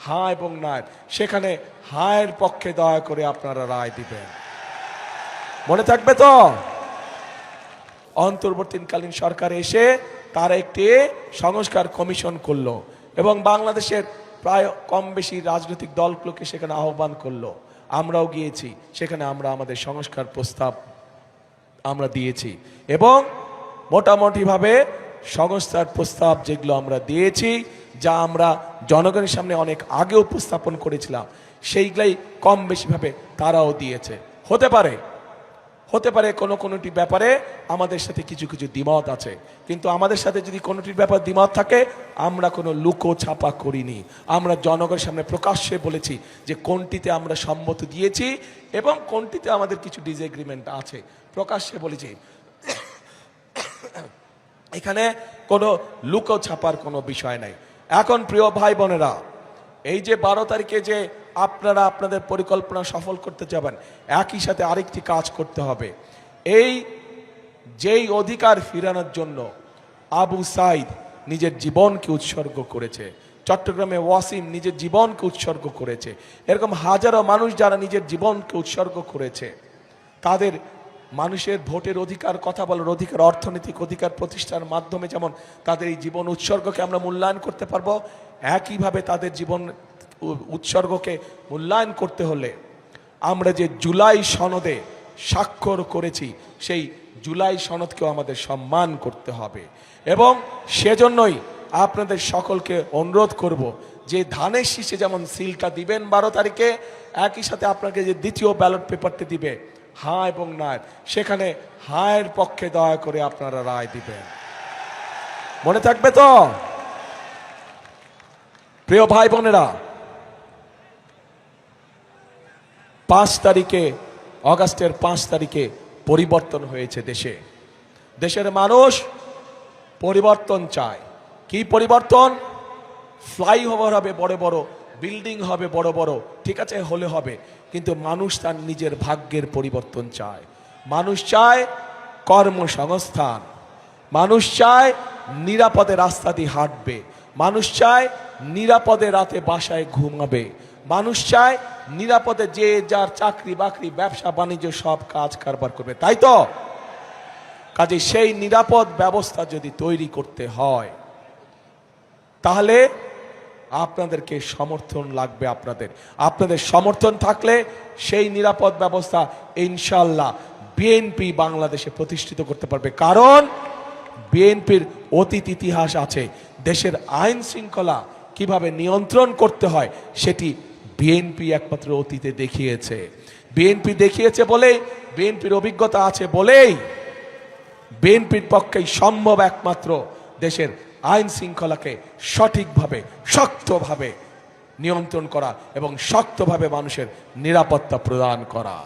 হ্যাঁ এবং না, সেখানে হায়ের পক্ষে দয়া করে আপনারা রায় দিবেন। মনে থাকবে তো? অন্তর্বর্তীকালীন সরকার এসে তারা একটি সংস্কার কমিশন করলো এবং বাংলাদেশের প্রায় কম বেশি রাজনৈতিক দলগুলোকে সেখানে আহ্বান করলো। আমরাও গিয়েছি, সেখানে আমরা আমাদের সংস্কার প্রস্তাব আমরা দিয়েছি এবং মোটামুটিভাবে সংস্কার প্রস্তাব যেগুলো আমরা দিয়েছি, যা আমরা জনগণের সামনে অনেক আগে উপস্থাপন করেছিলাম, সেইগুলাই কম বেশিভাবে তারাও দিয়েছে। হতে পারে কোনোটি ব্যাপারে আমাদের সাথে কিছু দ্বিমত আছে, কিন্তু আমাদের সাথে যদি কোনোটির ব্যাপার দ্বিমত থাকে, আমরা কোনো লুকো ছাপা করিনি। আমরা জনগণের সামনে প্রকাশ্যে বলেছি যে কোনটিতে আমরা সম্মত দিয়েছি এবং কোনটিতে আমাদের কিছু ডিসএগ্রিমেন্ট আছে, প্রকাশ্যে বলেছি। এখানে কোনো লুকো ছাপার কোনো বিষয় নাই। এখন প্রিয় ভাই বোনেরা, এই যে 12 তারিখে যে আপনারা আপনাদের পরিকল্পনা সফল করতে যাবেন, একই সাথে আরেকটি কাজ করতে হবে। যেই অধিকার ফিরানোর জন্য আবু সাইদ নিজের জীবনকে উৎসর্গ করেছে, চট্টগ্রামে ওয়াসিম নিজের জীবনকে উৎসর্গ করেছে, এরকম হাজারো মানুষ যারা নিজের জীবনকে উৎসর্গ করেছে, তাদের মানুষের ভোটের অধিকার, কথা বলার অধিকার, অর্থনৈতিক অধিকার প্রতিষ্ঠার মাধ্যমে যেমন তাদের এই জীবন উৎসর্গকে আমরা মূল্যায়ন করতে পারবো, একইভাবে তাদের জীবন উৎসর্গকে মূল্যায়ন করতে হলে আমরা যে জুলাই সনদে স্বাক্ষর করেছি, সেই জুলাই সনদকেও আমাদের সম্মান করতে হবে। এবং সেজন্যই আপনাদের সকলকে অনুরোধ করব যে ধানের শীষে যেমন সিলটা দিবেন 12 তারিখে, একই সাথে আপনাকে যে দ্বিতীয় ব্যালট পেপারটি দিবে হ্যাঁ এবং না, সেখানে হায়ের পক্ষে দয়া করে আপনারা রায় দিবেন। মনে থাকবে তো? প্রিয় ভাই বোনেরা, 5 তারিখে, অগাস্টের 5 তারিখে পরিবর্তন হয়েছে দেশের মানুষ পরিবর্তন চায়। কি পরিবর্তন? ফ্লাইওভার হবে বড় বড়, বিল্ডিং হবে বড় বড়, ঠিক আছে, হলে হবে, কিন্তু মানুষ তার নিজের ভাগ্যের পরিবর্তন চায়। মানুষ চায় কর্মসংস্থান, মানুষ চায় নিরাপদে রাস্তা দিয়ে হাঁটবে, মানুষ চায় নিরাপদে রাতে বাসায় ঘুমাবে, মানুষ চায় নিরাপদে যে যার চাকরি বাকরি ব্যবসা বাণিজ্য সব কাজ কারবার করবে, তাই তো? কাজে সেই নিরাপদ ব্যবস্থা যদি তৈরি করতে হয়, তাহলে আপনাদেরকে সমর্থন লাগবে। আপনাদের সমর্থন থাকলে সেই নিরাপদ ব্যবস্থা ইনশাআল্লাহ বিএনপি বাংলাদেশে প্রতিষ্ঠিত করতে পারবে। কারণ বিএনপির অতীত ইতিহাস আছে, দেশের আইন শৃঙ্খলা কিভাবে নিয়ন্ত্রণ করতে হয় সেটি বিএনপি একমাত্র অতীতে দেখিয়েছে। বিএনপি দেখিয়েছে বলেই, বিএনপির অভিজ্ঞতা আছে বলেই বিএনপির পক্ষেই সম্ভব একমাত্র দেশের আইন শৃঙ্খলাকে সঠিকভাবে, শক্তভাবে নিয়ন্ত্রণ করা এবং শক্তভাবে মানুষের নিরাপত্তা প্রদান করা।